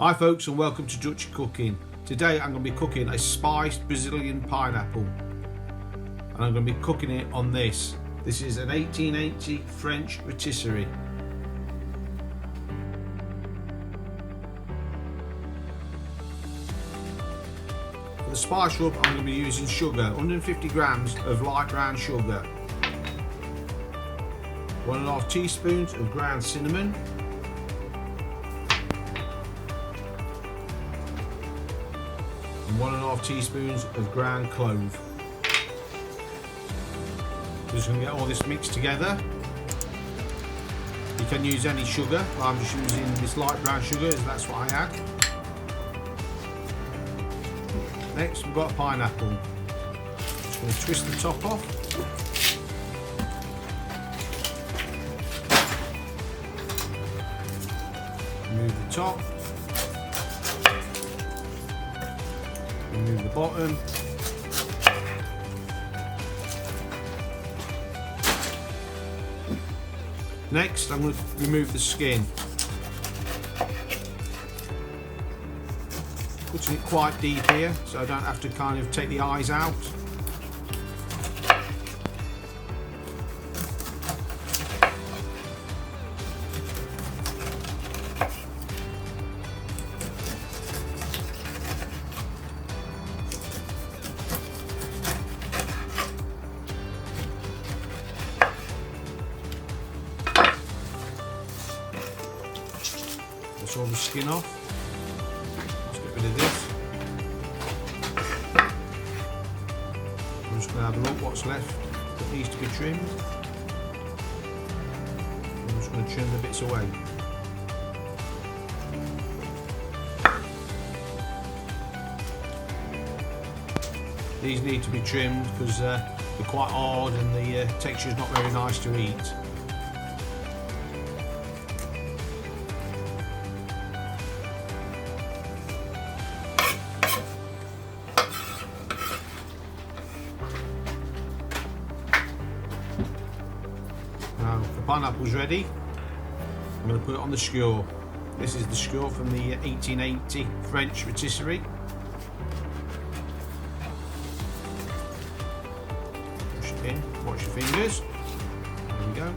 Hi folks, and welcome to Dutchy Cooking. Today I'm going to be cooking a spiced Brazilian pineapple, and I'm going to be cooking it on this. This is an 1880 French Rôtisserie. For the spice rub, I'm going to be using sugar, 150 grams of light brown sugar, 1.5 teaspoons of ground cinnamon, and 1.5 teaspoons of ground clove. We're just going to get all this mixed together. You can use any sugar, but I'm just using this light brown sugar as that's what I add. Next we've got a pineapple. Just going to twist the top off. Remove the top. Remove the bottom. Next, I'm going to remove the skin. Putting it quite deep here, so I don't have to kind of take the eyes out. That's all the skin off. Let's get rid of this. I'm just going to have a look what's left that needs to be trimmed. I'm just going to trim the bits away. These need to be trimmed because they're quite hard and the texture is not very nice to eat. Now the pineapple's ready. I'm going to put it on the skewer. This is the skewer from the 1880 French Rôtisserie. Push it in, watch your fingers. There we go.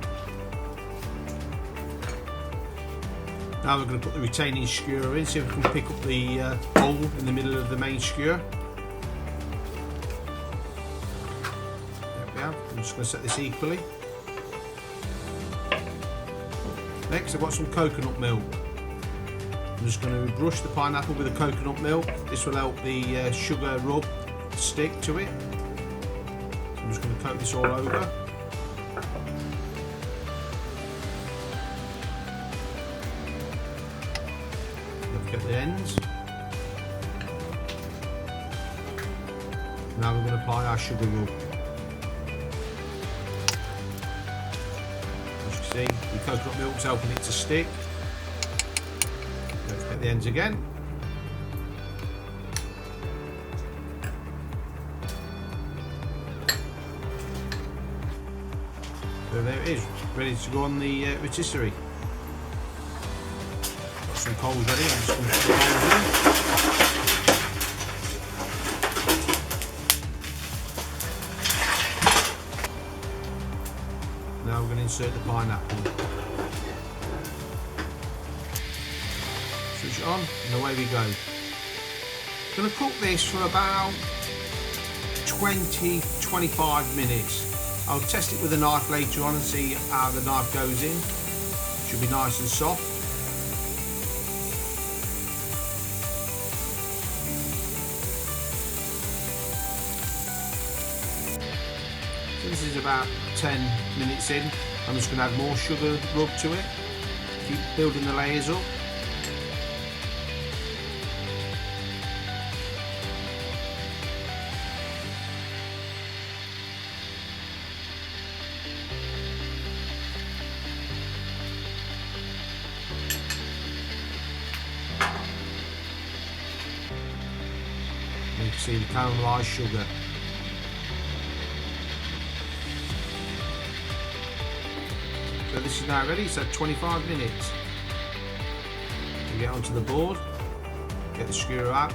Now we're going to put the retaining skewer in, see if we can pick up the hole in the middle of the main skewer. There we go. I'm just going to set this equally. Next I've got some coconut milk. I'm just going to brush the pineapple with the coconut milk. This will help the sugar rub stick to it. So I'm just going to coat this all over. Don't forget the ends. Now we're going to apply our sugar rub. See, the coconut milk's helping it to stick. Let's get the ends again. So there it is, ready to go on the rôtisserie. Got some coals ready, I'm just going to put the coals in. Now we're going to insert the pineapple. Switch it on and away we go. I'm going to cook this for about 20-25 minutes. I'll test it with a knife later on and see how the knife goes in. It should be nice and soft. So this is about 10 minutes in. I'm just going to add more sugar rub to it. Keep building the layers up. You can see the caramelised sugar. So this is now ready, so 25 minutes. We get onto the board. Get the skewer out.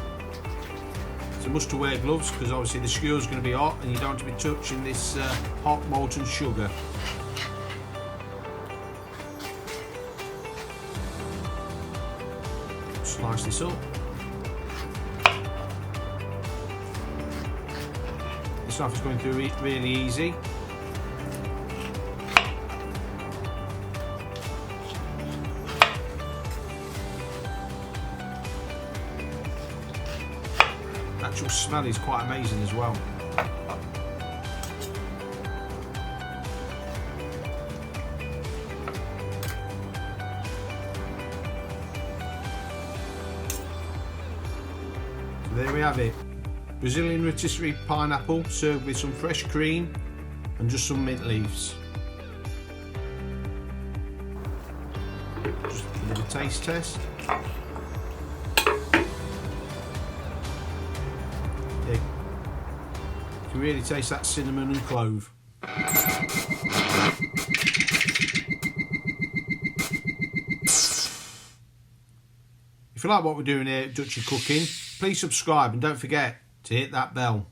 So must to wear gloves because obviously the skewer is going to be hot and you don't want to be touching this hot molten sugar. Slice this up. This knife is going through it really easy. The actual smell is quite amazing as well. So there we have it. Brazilian rotisserie pineapple served with some fresh cream and just some mint leaves. Just a little taste test. Yeah. You can really taste that cinnamon and clove. If you like what we're doing here at Dutchy Cooking, please subscribe and don't forget to hit that bell.